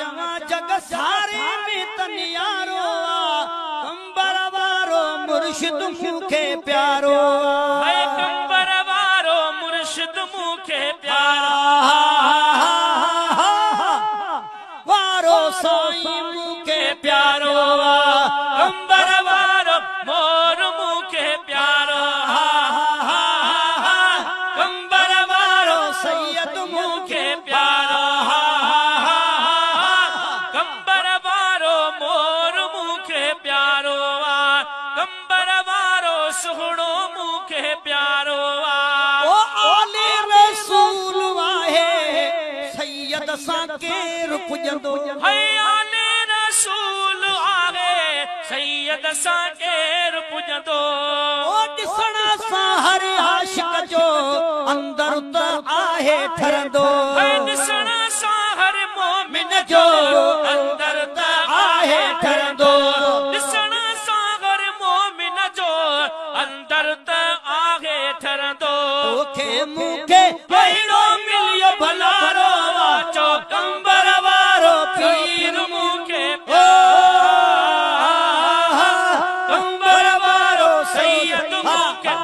चवा जग सारे में तनियारो कंबर वारो मुर्शिद मुखे प्यारो है कंबर वारो मुर्शिद मुखे प्यारो वारो साईं मुखे प्यारो कंबर वारो मोर मुखे प्यारो कंबर वारो सैयद मुखे प्यारो कंबर वारो मोर मुखे प्यारो कंबर वारो सुहणो मुखे प्यारो ओ ओले रसूल वाहे सैयद सा केर पुजंदो है आले रसूल आहे सैयद सा केर पुजंदो ओ ॾिसण सां हर आशिक जो अंदर त आहे ठरंदो है ॾिसण सां हर मोमिन जो अंदर त आहे ठरंदो ॾिसण सां हर मोमिन जो अंदर त आहे ठरंदो तोखे मूंखे अहिड़ो मिलियो भलारो चो कंबर वारो पीर मूंखे कंबर वारो सैयद मूंखे